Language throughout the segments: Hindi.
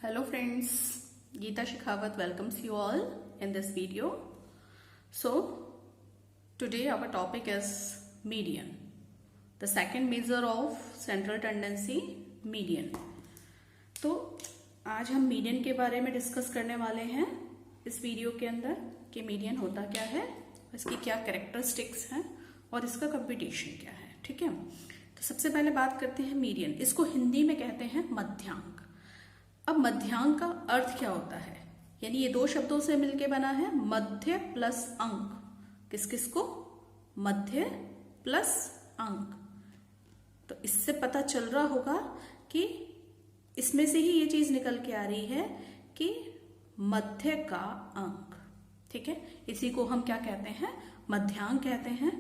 Hello friends, Geeta Shekhawat welcomes you all in this video. So today our topic is median, the second measure of central tendency, median. तो आज हम मीडियन के बारे में डिस्कस करने वाले हैं इस वीडियो के अंदर कि मीडियन होता क्या है, इसकी क्या कैरेक्टरिस्टिक्स हैं और इसका कंप्यूटेशन क्या है। ठीक है, तो सबसे पहले बात करते हैं मीडियन। इसको हिंदी में कहते हैं मध्यांक। अब मध्यांक का अर्थ क्या होता है, यानी ये दो शब्दों से मिलके बना है, मध्य प्लस अंक। किस किस को? मध्य प्लस अंक। तो इससे पता चल रहा होगा कि इसमें से ही ये चीज निकल के आ रही है कि मध्य का अंक। ठीक है, इसी को हम क्या कहते हैं? मध्यांक कहते हैं।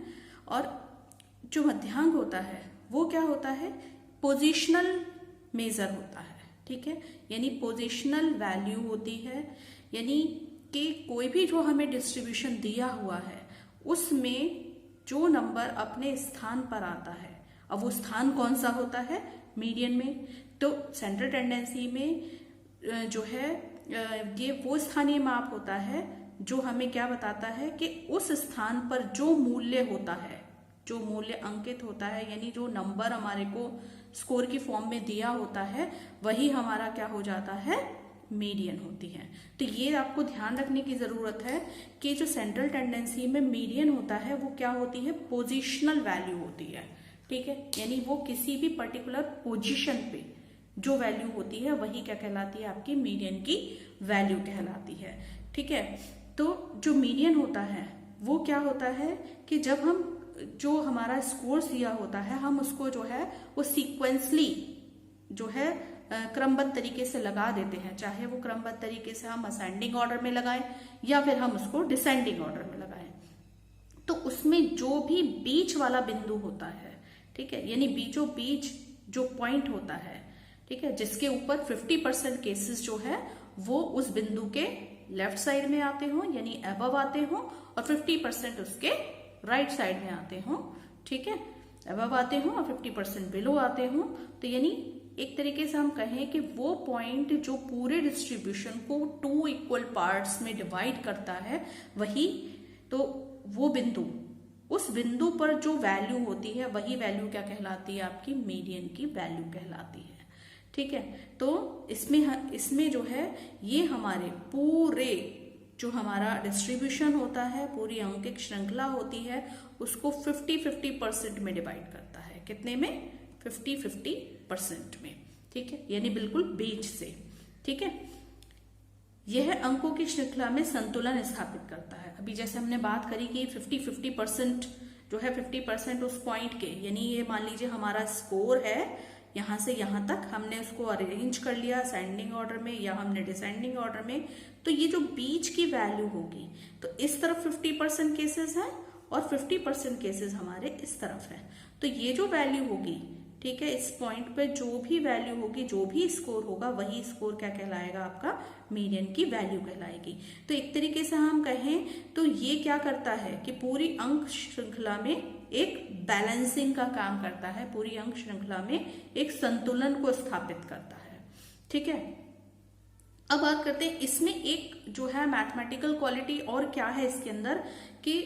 और जो मध्यांक होता है वो क्या होता है? पोजिशनल मेजर होता है। ठीक है, यानी पोजिशनल वैल्यू होती है, यानी कि कोई भी जो हमें डिस्ट्रीब्यूशन दिया हुआ है उसमें जो नंबर अपने स्थान पर आता है, अब वो स्थान कौन सा होता है? मीडियन में। तो सेंट्रल टेंडेंसी में जो है ये वो स्थानीय माप होता है जो हमें क्या बताता है कि उस स्थान पर जो मूल्य होता है, जो मूल्य अंकित होता है, यानी जो नंबर हमारे को स्कोर की फॉर्म में दिया होता है, वही हमारा क्या हो जाता है? मीडियन होती है। तो ये आपको ध्यान रखने की जरूरत है कि जो सेंट्रल टेंडेंसी में मीडियन होता है वो क्या होती है? पोजिशनल वैल्यू होती है। ठीक है, यानी वो किसी भी पर्टिकुलर पोजीशन पे जो वैल्यू होती है वही क्या कहलाती है? आपकी मीडियन की वैल्यू कहलाती है। ठीक है, तो जो मीडियन होता है वो क्या होता है कि जब हम जो हमारा स्कोर दिया होता है हम उसको जो है वो सीक्वेंसली जो है क्रमबद्ध तरीके से लगा देते हैं, चाहे वो क्रमबद्ध तरीके से हम असेंडिंग ऑर्डर में लगाएं या फिर हम उसको डिसेंडिंग ऑर्डर में लगाएं। तो उसमें जो भी बीच वाला बिंदु होता है, ठीक है, यानी बीचों बीच जो पॉइंट होता है, ठीक है, जिसके ऊपर 50% केसेस जो है वो उस बिंदु के लेफ्ट साइड में आते हो, यानी अबव आते हो, और 50% उसके राइट साइड में आते हो। ठीक है, अबव आते हो और 50% बिलो आते हो। तो यानी एक तरीके से हम कहें कि वो पॉइंट जो पूरे डिस्ट्रीब्यूशन को 2 इक्वल पार्ट्स में डिवाइड करता है, वही तो वो बिंदु, उस बिंदु पर जो वैल्यू होती है वही वैल्यू क्या कहलाती है? आपकी मीडियन की वैल्यू कहलाती है। ठीक है, तो इसमें जो है ये हमारे पूरे जो हमारा डिस्ट्रीब्यूशन होता है, पूरी अंकित श्रृंखला होती है, उसको 50-50% में डिवाइड करता है। कितने में? 50-50% में। ठीक है, यानी बिल्कुल बीच से। ठीक है, यह अंकों की श्रृंखला में संतुलन स्थापित करता है। अभी जैसे हमने बात करी कि 50-50% जो है 50% उस पॉइंट के, यानी ये मान लीजिए हमारा स्कोर है, यहां से यहां तक हमने उसको अरेंज कर लिया असेंडिंग ऑर्डर में या हमने डिसेंडिंग ऑर्डर में। तो ये जो बीच की वैल्यू होगी, तो इस तरफ 50% केसेस है और 50% केसेस हमारे इस तरफ है। तो ये जो वैल्यू होगी, ठीक है, इस पॉइंट पे जो भी वैल्यू होगी, जो भी स्कोर होगा, वही स्कोर क्या कहलाएगा? आपका मीडियन की वैल्यू कहलाएगी। तो एक तरीके से हम कहें तो ये क्या करता है कि पूरी अंक श्रृंखला में एक बैलेंसिंग का काम करता है, पूरी अंक श्रृंखला में एक संतुलन को स्थापित करता है। ठीक है, अब बात करते हैं इसमें एक जो है मैथमेटिकल क्वालिटी और क्या है इसके अंदर, कि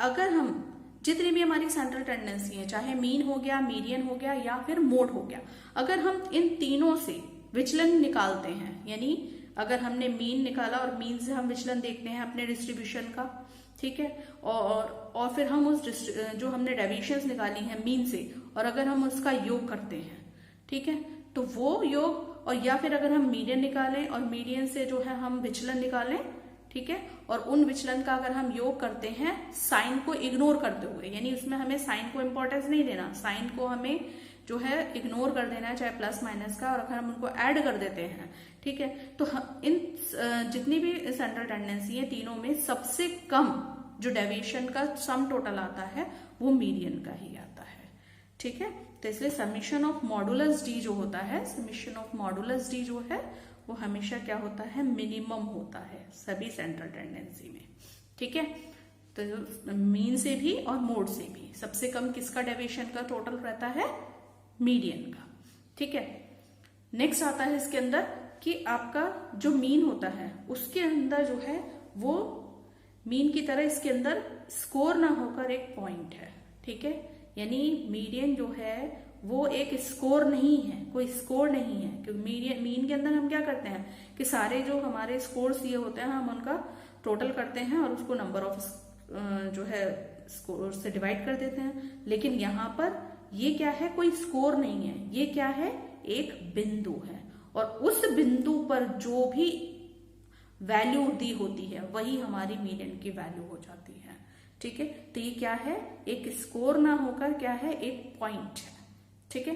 अगर हम जितनी भी हमारी सेंट्रल टेंडेंसी है, चाहे मीन हो गया, मीडियन हो गया या फिर मोड हो गया, अगर हम इन तीनों से विचलन निकालते हैं, यानी अगर हमने मीन निकाला और मीन से हम विचलन देखते हैं अपने डिस्ट्रीब्यूशन का, ठीक है, और फिर हम उस जो हमने डेविएशंस निकाली हैं मीन से, और अगर हम उसका योग करते हैं, ठीक है, तो वो योग, और या फिर अगर हम मीडियन निकालें और मीडियन से जो है हम विचलन निकालें, ठीक है, और उन विचलन का अगर हम योग करते हैं साइन को इग्नोर करते हुए, यानी उसमें हमें साइन को इंपॉर्टेंस नहीं देना, साइन को हमें जो है इग्नोर कर देना है, चाहे प्लस माइनस का, और अगर हम उनको ऐड कर देते हैं, ठीक है, तो इन जितनी भी सेंट्रल टेंडेंसी है तीनों में सबसे कम जो डेविएशन का सम टोटल आता है वो मीडियन का ही आता है। ठीक है, तो इसलिए समीशन ऑफ मॉडुलस डी जो होता है, समीशन ऑफ मॉडुलस डी जो है वो हमेशा क्या होता है? मिनिमम होता है सभी सेंट्रल टेंडेंसी में। ठीक है, तो मीन से भी और मोड से भी सबसे कम किसका डेविएशन का टोटल रहता है? मीडियन का। ठीक है, नेक्स्ट आता है इसके अंदर कि आपका जो मीन होता है उसके अंदर जो है वो मीन की तरह इसके अंदर स्कोर ना होकर एक पॉइंट है, ठीक है। यानी मीडियन जो है वो एक स्कोर नहीं है, कोई स्कोर नहीं है, क्योंकि मीन के अंदर हम क्या करते हैं कि सारे जो हमारे स्कोर्स ये होते हैं हम उनका टोटल करते हैं और उसको नंबर ऑफ जो है स्कोर से डिवाइड कर देते हैं। लेकिन यहाँ पर ये क्या है, कोई स्कोर नहीं है, ये क्या है, एक बिंदु है, और उस बिंदु पर जो भी वैल्यू दी होती है वही हमारी मीडियन की वैल्यू हो जाती है, ठीक है। तो ये क्या है, एक स्कोर ना होकर क्या है, एक पॉइंट है, ठीक है।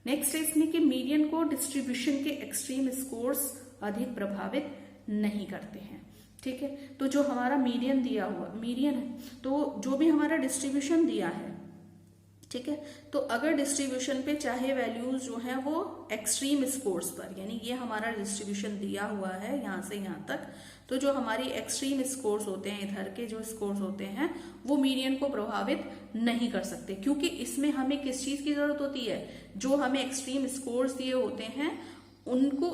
नेक्स्ट है इसमें कि मीडियन को डिस्ट्रीब्यूशन के एक्सट्रीम स्कोर्स अधिक प्रभावित नहीं करते हैं, ठीक है। तो जो हमारा मीडियन दिया हुआ मीडियन है, तो जो भी हमारा डिस्ट्रीब्यूशन दिया है, ठीक है, तो अगर डिस्ट्रीब्यूशन पे चाहे वैल्यूज जो है वो एक्सट्रीम स्कोर्स पर, यानी ये हमारा डिस्ट्रीब्यूशन दिया हुआ है यहां से यहां तक, तो जो हमारी एक्सट्रीम स्कोर्स होते हैं, इधर के जो स्कोर्स होते हैं वो मीडियन को प्रभावित नहीं कर सकते, क्योंकि इसमें हमें किस चीज की जरूरत होती है, जो हमें एक्सट्रीम स्कोर्स दिए होते हैं उनको,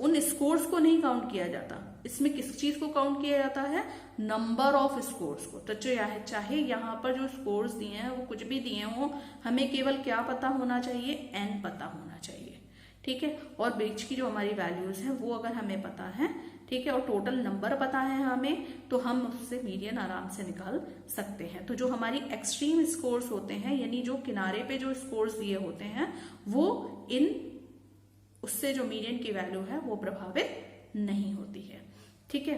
उन स्कोर्स को नहीं काउंट किया जाता, इसमें किस चीज को काउंट किया जाता है, नंबर ऑफ स्कोर्स को। तो चाहे यहाँ पर जो स्कोर्स दिए हैं वो कुछ भी दिए हों, हमें केवल क्या पता होना चाहिए, n पता होना चाहिए, ठीक है। और बीच की जो हमारी वैल्यूज है वो अगर हमें पता है, ठीक है, और टोटल नंबर पता है हमें, तो हम उससे मीडियन आराम से निकाल सकते हैं। तो जो हमारी एक्सट्रीम स्कोर्स होते हैं, यानी जो किनारे पे जो स्कोर्स दिए होते हैं, वो उससे जो मीडियन की वैल्यू है वो प्रभावित नहीं होती है, ठीक है।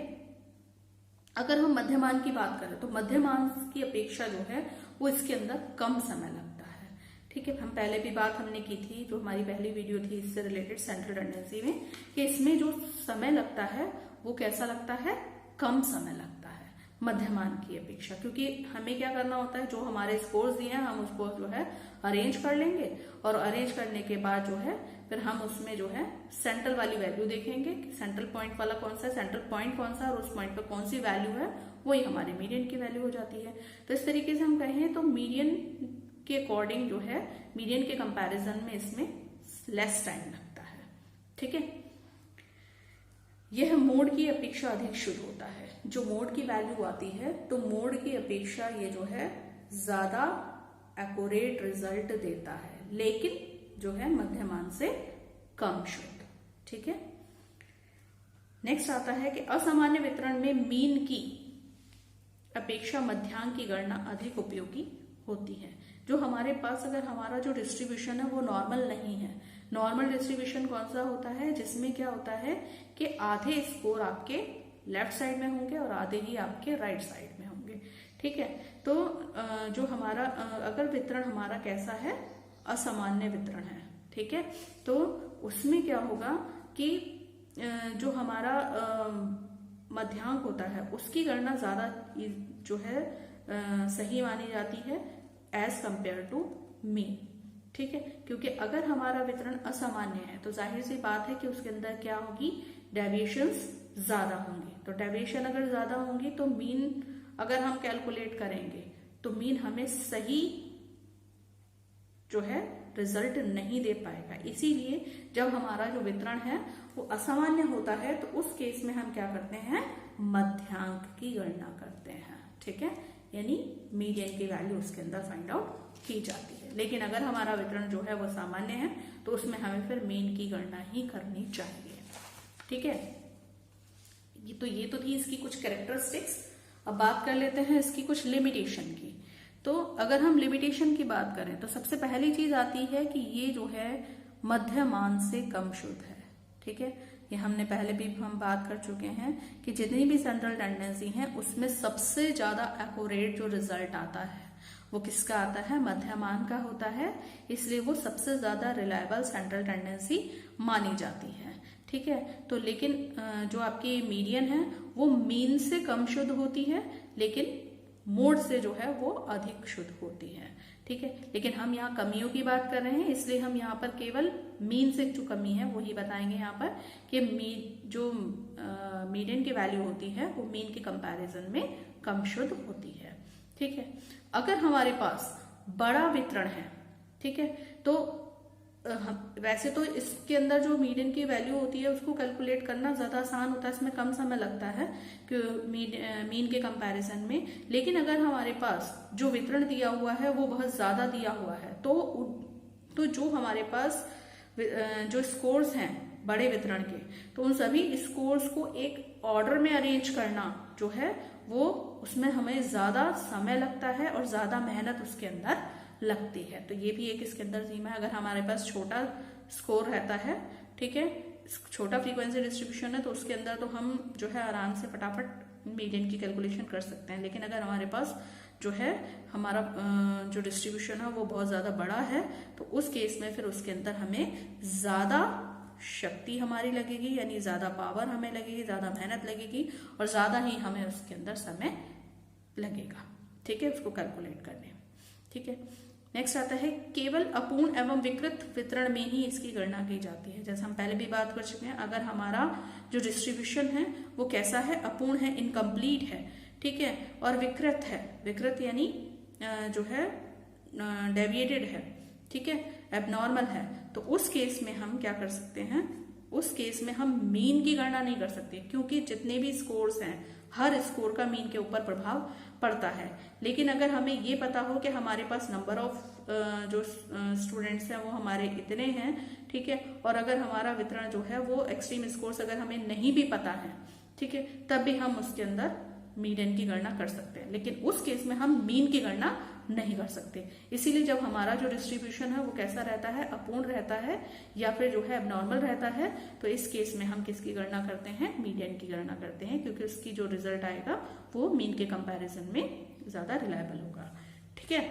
अगर हम मध्यमान की बात करें तो मध्यमान की अपेक्षा जो है वो इसके अंदर कम समय लगता है, ठीक है। हम पहले भी बात हमने की थी, जो हमारी पहली वीडियो थी इससे रिलेटेड सेंट्रल टेंडेंसी में, कि इसमें जो समय लगता है वो कैसा लगता है, कम समय लगता है मध्यमान की अपेक्षा, क्योंकि हमें क्या करना होता है, जो हमारे स्कोर्स दिए हैं हम उसको जो है अरेंज कर लेंगे, और अरेंज करने के बाद जो है फिर हम उसमें जो है सेंट्रल वाली वैल्यू देखेंगे कि सेंट्रल पॉइंट वाला कौन सा है, सेंट्रल पॉइंट कौन सा है, और उस पॉइंट पर कौन सी वैल्यू है वही हमारे मीडियन की वैल्यू हो जाती है। तो इस तरीके से हम कहें तो मीडियन के अकॉर्डिंग जो है, मीडियन के कंपैरिजन में इसमें लेस टाइम लगता है, ठीक है। यह मोड की अपेक्षा अधिक शुद्ध होता है। जो मोड की वैल्यू आती है तो मोड की अपेक्षा ये जो है ज्यादा एक्यूरेट रिजल्ट देता है, लेकिन जो है मध्यमान से कम शुद्ध, ठीक है। नेक्स्ट आता है कि असामान्य वितरण में मीन की अपेक्षा मध्यांक की गणना अधिक उपयोगी होती है। जो हमारे पास अगर हमारा जो डिस्ट्रीब्यूशन है वो नॉर्मल नहीं है, नॉर्मल डिस्ट्रीब्यूशन कौन सा होता है, जिसमें क्या होता है कि आधे स्कोर आपके लेफ्ट साइड में होंगे और आधे ही आपके राइट साइड में होंगे, ठीक है। तो जो हमारा अगर वितरण हमारा कैसा है, असामान्य वितरण है, ठीक है, तो उसमें क्या होगा कि जो हमारा मध्यांक होता है उसकी गणना ज्यादा जो है सही मानी जाती है एज कंपेयर टू मीन, ठीक है। क्योंकि अगर हमारा वितरण असामान्य है तो जाहिर सी बात है कि उसके अंदर क्या होगी, डेविएशंस ज्यादा होंगी। तो डेविएशन अगर ज्यादा होंगी तो मीन अगर हम कैलकुलेट करेंगे तो मीन हमें सही जो है रिजल्ट नहीं दे पाएगा। इसीलिए जब हमारा जो वितरण है वो असामान्य होता है तो उस केस में हम क्या करते हैं, मध्यांक की गणना करते हैं, ठीक है, यानी मीडियन की वैल्यू उसके अंदर फाइंड आउट की जाती है। लेकिन अगर हमारा वितरण जो है वो सामान्य है तो उसमें हमें फिर मीन की गणना ही करनी चाहिए, ठीक है। ये तो थी इसकी कुछ कैरेक्टरिस्टिक्स। अब बात कर लेते हैं इसकी कुछ लिमिटेशन की। तो अगर हम लिमिटेशन की बात करें तो सबसे पहली चीज आती है कि ये जो है मध्यमान से कम शुद्ध है, ठीक है। ये हमने पहले भी हम बात कर चुके हैं कि जितनी भी सेंट्रल टेंडेंसी है उसमें सबसे ज्यादा एक्यूरेट जो रिजल्ट आता है वो किसका आता है, मध्यमान का होता है, इसलिए वो सबसे ज्यादा रिलायबल सेंट्रल टेंडेंसी मानी जाती है, ठीक है। तो लेकिन जो आपकी मीडियन है वो मीन से कम शुद्ध होती है, लेकिन मोड से जो है वो अधिक शुद्ध होती है, ठीक है। लेकिन हम यहाँ कमियों की बात कर रहे हैं, इसलिए हम यहाँ पर केवल मीन से जो कमी है वही बताएंगे यहाँ पर कि जो मीडियन की वैल्यू होती है वो मीन के कंपैरिजन में कम शुद्ध होती है, ठीक है। अगर हमारे पास बड़ा वितरण है, ठीक है, तो वैसे तो इसके अंदर जो मीडियन की वैल्यू होती है उसको कैलकुलेट करना ज़्यादा आसान होता है, इसमें कम समय लगता है कि मीन के कंपैरिजन में। लेकिन अगर हमारे पास जो वितरण दिया हुआ है वो बहुत ज़्यादा दिया हुआ है तो जो हमारे पास जो स्कोर्स हैं बड़े वितरण के, तो उन सभी स्कोर्स को एक ऑर्डर में अरेंज करना जो है वो उसमें हमें ज़्यादा समय लगता है और ज़्यादा मेहनत उसके अंदर लगती है। तो ये भी एक इसके अंदर सीमा है। अगर हमारे पास छोटा स्कोर रहता है, ठीक है, छोटा फ्रीक्वेंसी डिस्ट्रीब्यूशन है, तो उसके अंदर तो हम जो है आराम से फटाफट मीडियन की कैलकुलेशन कर सकते हैं। लेकिन अगर हमारे पास जो है हमारा जो डिस्ट्रीब्यूशन है वो बहुत ज़्यादा बड़ा है, तो उस केस में फिर उसके अंदर हमें ज़्यादा शक्ति हमारी लगेगी, यानी ज़्यादा पावर हमें लगेगी, ज़्यादा मेहनत लगेगी और ज़्यादा ही हमें उसके अंदर समय लगेगा, ठीक है, उसको कैलकुलेट करने में। ठीक है, नेक्स्ट आता है केवल अपूर्ण एवं विकृत वितरण में ही इसकी गणना की जाती है। जैसे हम पहले भी बात कर चुके हैं, अगर हमारा जो डिस्ट्रीब्यूशन है वो कैसा है, अपूर्ण है, इनकम्प्लीट है, ठीक है, और विकृत है, विकृत यानी जो है डेविएटेड है, ठीक है, एबनॉर्मल है, तो उस केस में हम क्या कर सकते हैं, उस केस में हम मीन की गणना नहीं कर सकते, क्योंकि जितने भी स्कोर्स हैं हर स्कोर का मीन के ऊपर प्रभाव पड़ता है। लेकिन अगर हमें ये पता हो कि हमारे पास नंबर ऑफ जो स्टूडेंट्स हैं वो हमारे इतने हैं, ठीक है, और अगर हमारा वितरण जो है वो एक्सट्रीम स्कोर्स अगर हमें नहीं भी पता है, ठीक है, तब भी हम उसके अंदर मीडियन की गणना कर सकते हैं। लेकिन उस केस में हम मीन की गणना नहीं कर सकते। इसीलिए जब हमारा जो डिस्ट्रीब्यूशन है वो कैसा रहता है, अपूर्ण रहता है या फिर जो है एबनॉर्मल रहता है, तो इस केस में हम किसकी गणना करते हैं, मीडियन की गणना करते हैं, क्योंकि उसकी जो रिजल्ट आएगा वो मीन के कंपैरिजन में ज्यादा रिलायबल होगा। ठीक है,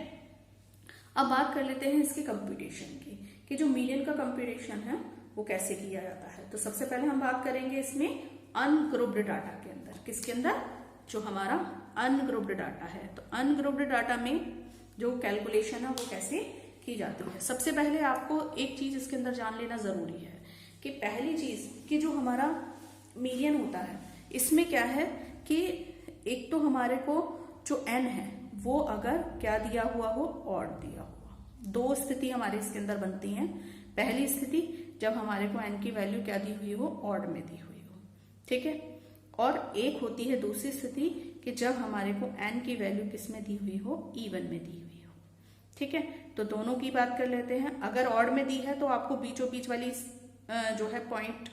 अब बात कर लेते हैं इसके कंप्यूटेशन की, कि जो मीडियन का कंप्यूटेशन है वो कैसे किया जाता है। तो सबसे पहले हम बात करेंगे इसमें अनग्रुप्ड डाटा के अंदर, किसके अंदर, जो हमारा अनग्रुप्ड डाटा है। तो अनग्रुप्ड डाटा में जो कैलकुलेशन है वो कैसे की जाती है। सबसे पहले आपको एक चीज इसके अंदर जान लेना जरूरी है कि पहली चीज कि जो हमारा मीडियन होता है इसमें क्या है कि एक तो हमारे को जो n है वो अगर क्या दिया हुआ हो, ऑड दिया हुआ, दो स्थिति हमारे इसके अंदर बनती हैं। पहली स्थिति जब हमारे को n की वैल्यू क्या दी हुई हो, ऑड में दी हुई हो, ठीक है, और एक होती है दूसरी स्थिति कि जब हमारे को n की वैल्यू किस में दी हुई हो, इवन में दी हुई हो। ठीक है, तो दोनों की बात कर लेते हैं। अगर ऑड में दी है तो आपको बीचों बीच वाली जो है पॉइंट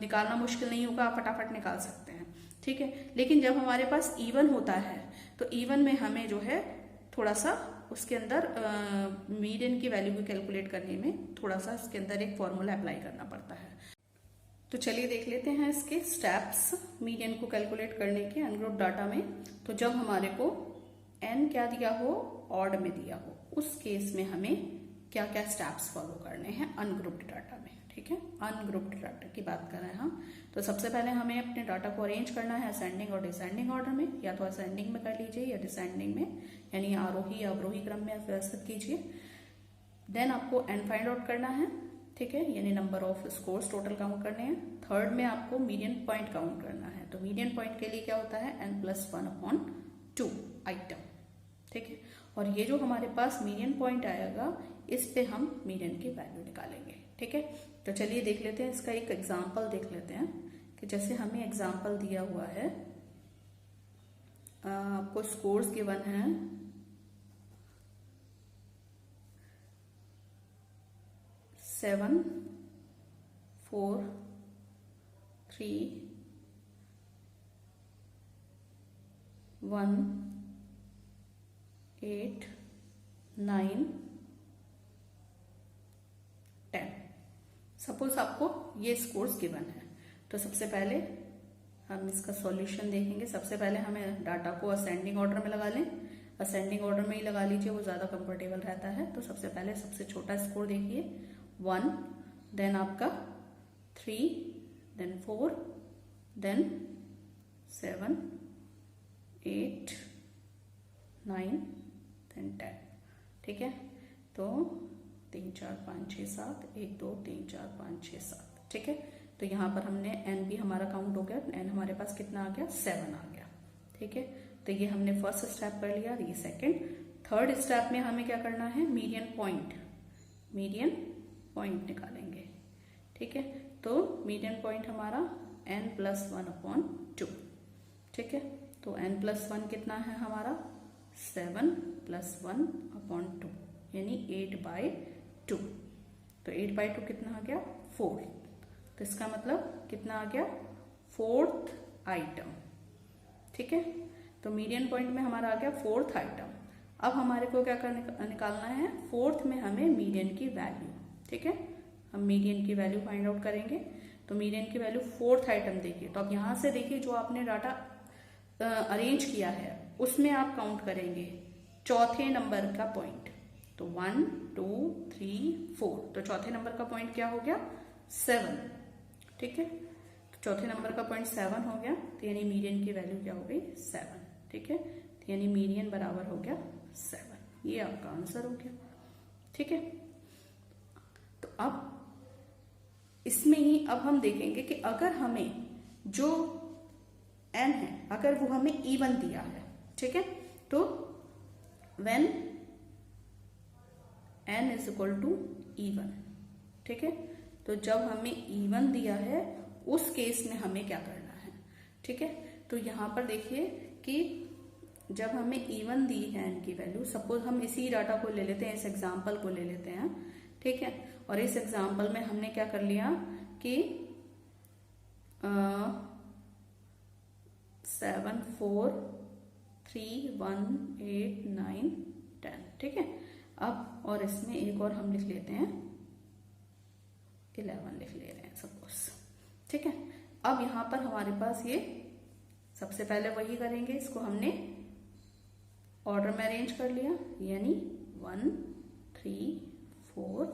निकालना मुश्किल नहीं होगा, आप फटाफट निकाल सकते हैं। ठीक है, लेकिन जब हमारे पास इवन होता है तो इवन में हमें जो है थोड़ा सा उसके अंदर मीडियन की वैल्यू को कैलकुलेट करने में थोड़ा सा इसके अंदर एक फॉर्मूला अप्लाई करना पड़ता है। तो चलिए देख लेते हैं इसके स्टेप्स मीडियन को कैलकुलेट करने के अनग्रुप्ड डाटा में। तो जब हमारे को n क्या दिया हो, ऑड में दिया हो, उस केस में हमें क्या क्या स्टेप्स फॉलो करने हैं अनग्रुप्ड डाटा में। ठीक है, अनग्रुप्ड डाटा की बात कर रहे हैं हम। तो सबसे पहले हमें अपने डाटा को अरेंज करना है असेंडिंग और डिसेंडिंग ऑर्डर में, या तो असेंडिंग में कर लीजिए या डिसेंडिंग में, यानी आरोही या अवरोही क्रम में व्यवस्थित कीजिए। देन आपको n फाइंड आउट करना है, ठीक है, यानी number of scores total count करने हैं। थर्ड में आपको मीडियन पॉइंट काउंट करना है। तो मीडियन पॉइंट के लिए क्या होता है, n+1/2 आइटम। ठीक है, और ये जो हमारे पास मीडियन पॉइंट आएगा इस पे हम मीडियन की वैल्यू निकालेंगे। ठीक है, तो चलिए देख लेते हैं इसका एक एग्जाम्पल देख लेते हैं कि जैसे हमें एग्जाम्पल दिया हुआ है, आपको स्कोर्स गिवन है 7, 4, 3, 1, 8, 9, 10। सपोज आपको ये स्कोर्स गिवन है। तो सबसे पहले हम इसका सॉल्यूशन देखेंगे। सबसे पहले हमें डाटा को असेंडिंग ऑर्डर में लगा लें, असेंडिंग ऑर्डर में ही लगा लीजिए, वो ज़्यादा कंफर्टेबल रहता है। तो सबसे पहले सबसे छोटा स्कोर देखिए 1, देन आपका 3, देन 4, देन 7, 8, 9, देन 10। ठीक है, तो 3, 4, 5, 6, 7, 1, 2, 3, 4, 5, 6, 7। ठीक है, तो यहाँ पर हमने n भी हमारा काउंट हो गया, n हमारे पास कितना आ गया, 7 आ गया। ठीक है, तो ये हमने फर्स्ट स्टेप कर लिया, ये सेकंड। थर्ड स्टेप में हमें क्या करना है, मीडियन पॉइंट, मीडियन पॉइंट निकालेंगे। ठीक है, तो मीडियन पॉइंट हमारा n+1/2। ठीक है, तो n+1 कितना है हमारा 7 + 1/2 यानी 8/2। तो 8/2 कितना आ गया 4। तो इसका मतलब कितना आ गया 4th आइटम। ठीक है, तो मीडियन पॉइंट में हमारा आ गया 4th आइटम। अब हमारे को क्या निकालना है 4th में हमें मीडियन की वैल्यू। ठीक है, हम मीडियन की वैल्यू फाइंड आउट करेंगे। तो मीडियन की वैल्यू 4th आइटम देखिए, तो अब यहां से देखिए जो आपने डाटा अरेंज किया है उसमें आप काउंट करेंगे चौथे नंबर का पॉइंट। तो 1 2 3 4, तो चौथे नंबर का पॉइंट क्या हो गया 7। ठीक है, तो चौथे नंबर का पॉइंट 7 हो गया, तो यानी मीडियन की वैल्यू क्या हो गई 7। ठीक है, तो यानी मीडियन बराबर हो गया 7। ये आपका आंसर हो गया। ठीक है, तो अब इसमें ही अब हम देखेंगे कि अगर हमें जो n है अगर वो हमें इवन दिया है, ठीक है, तो when n is equal to even. ठीक है, तो जब हमें इवन दिया है उस केस में हमें क्या करना है। ठीक है, तो यहां पर देखिए कि जब हमें इवन दी है n की वैल्यू, सपोज हम इसी डाटा को ले लेते हैं, इस एग्जांपल को ले लेते हैं। ठीक है, और इस एग्जांपल में हमने क्या कर लिया कि 7 4 3 1 8 9 10। ठीक है, अब और इसमें एक और हम लिख लेते हैं 11 लिख ले रहे हैं सपोज। ठीक है, अब यहां पर हमारे पास ये सबसे पहले वही करेंगे, इसको हमने ऑर्डर में अरेंज कर लिया, यानी 1 3 4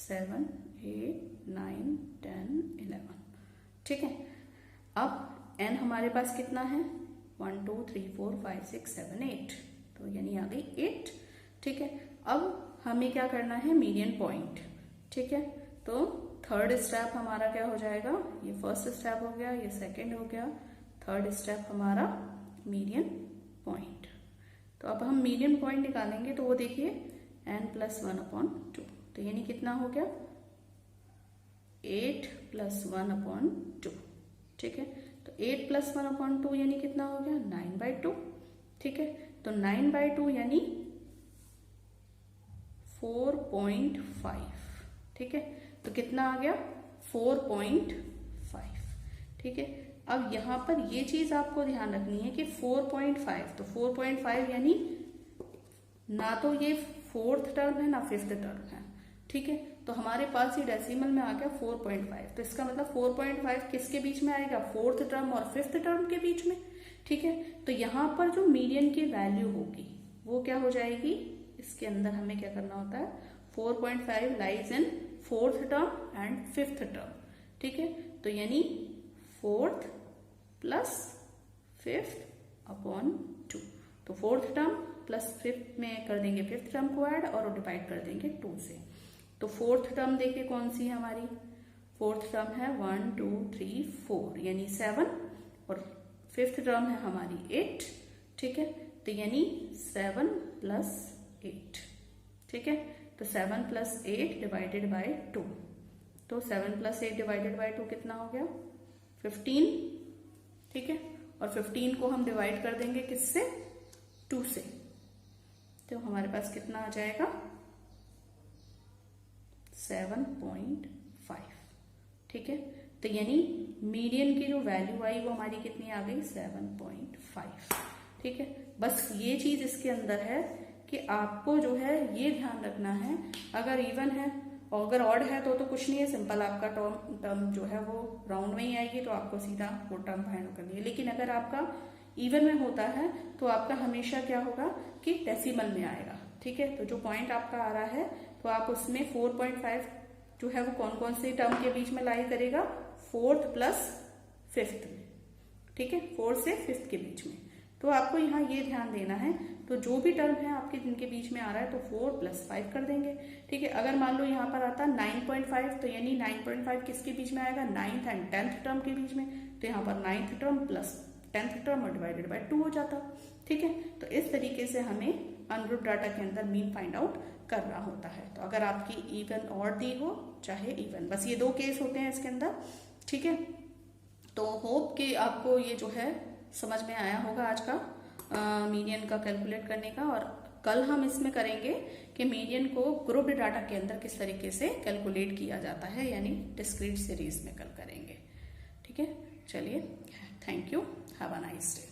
7 8 9 10 11। ठीक है, अब n हमारे पास कितना है 1 2 3 4 5 6 7 8, तो यानी आ गई 8। ठीक है, अब हमें क्या करना है मीडियन पॉइंट। ठीक है, तो थर्ड स्टेप हमारा क्या हो जाएगा, ये फर्स्ट स्टेप हो गया, ये सेकंड हो गया, थर्ड स्टेप हमारा मीडियन पॉइंट। तो अब हम मीडियन पॉइंट निकालेंगे, तो वो देखिए n+1/2, तो यानी कितना हो गया 8 + 1/2। ठीक है, तो 8 + 1/2 यानी कितना हो गया 9/2। ठीक है, तो 9/2 यानी 4.5। ठीक है, तो कितना आ गया 4.5। ठीक है, अब यहां पर ये चीज आपको ध्यान रखनी है कि 4.5, तो 4.5 यानी ना तो ये 4th टर्म है ना 5th टर्म है। ठीक है, तो हमारे पास ये डेसिमल में आ गया 4.5, तो इसका मतलब 4.5 किसके बीच में आएगा 4th टर्म और 5th टर्म के बीच में। ठीक है, तो यहां पर जो मीडियन की वैल्यू होगी वो क्या हो जाएगी, इसके अंदर हमें क्या करना होता है 4.5 lies in 4th term and 5th term. ठीक है, तो यानी 4th + 5th/2, तो 4th टर्म प्लस 5th में कर देंगे 5th टर्म को ऐड और डिवाइड कर देंगे 2 से। तो 4th टर्म देखिए कौन सी है हमारी, 4th टर्म है 1 2 3 4 यानी 7, और 5th टर्म है हमारी 8। ठीक है, तो यानी 7 + 8। ठीक है, तो 7 + 8 डिवाइडेड बाय 2, तो 7 + 8 डिवाइडेड बाय 2 कितना हो गया 15। ठीक है, और 15 को हम डिवाइड कर देंगे किससे 2 से, तो हमारे पास कितना आ जाएगा 7.5। ठीक है, तो यानी मीडियन की जो वैल्यू आई वो हमारी कितनी आ गई 7.5। ठीक है, बस ये चीज इसके अंदर है कि आपको जो है ये ध्यान रखना है, अगर इवन है और अगर ऑड है तो कुछ नहीं है, सिंपल आपका टर्म जो है वो राउंड में ही आएगी, तो आपको सीधा वो टर्म फाइंड करनी है। लेकिन अगर आपका इवन में होता है तो आपका हमेशा क्या होगा कि डेसिमल में आएगा। ठीक है, तो जो पॉइंट आपका आ रहा है तो आप उसमें 4.5 जो है वो कौन कौन से टर्म के बीच में लाई करेगा 4th + 5th में। ठीक है, 4 से 5th के बीच में, तो आपको यहाँ ये ध्यान देना है। तो जो भी टर्म है आपके जिनके बीच में आ रहा है तो 4 + 5 कर देंगे। ठीक है, अगर मान लो यहाँ पर आता 9.5, तो यानी 9.5 किसके बीच में आएगा 9th एंड 10th टर्म के बीच में, तो यहाँ पर 9th टर्म + 10th टर्म और डिवाइडेड बाय 2 हो जाता। ठीक है, तो इस तरीके से हमें अनग्रुप डाटा के अंदर मीन फाइंड आउट कर रहा होता है। तो अगर आपकी इवन और दी हो चाहे इवन, बस ये 2 केस होते हैं इसके अंदर, ठीक है। तो होप कि आपको ये जो है समझ में आया होगा आज का मीडियन का कैलकुलेट करने का। और कल हम इसमें करेंगे कि मीडियन को ग्रुप्ड डाटा के अंदर किस तरीके से कैलकुलेट किया जाता है, यानी डिस्क्रीट सीरीज में कल करेंगे, ठीक है। चलिए, thank you, have a nice day.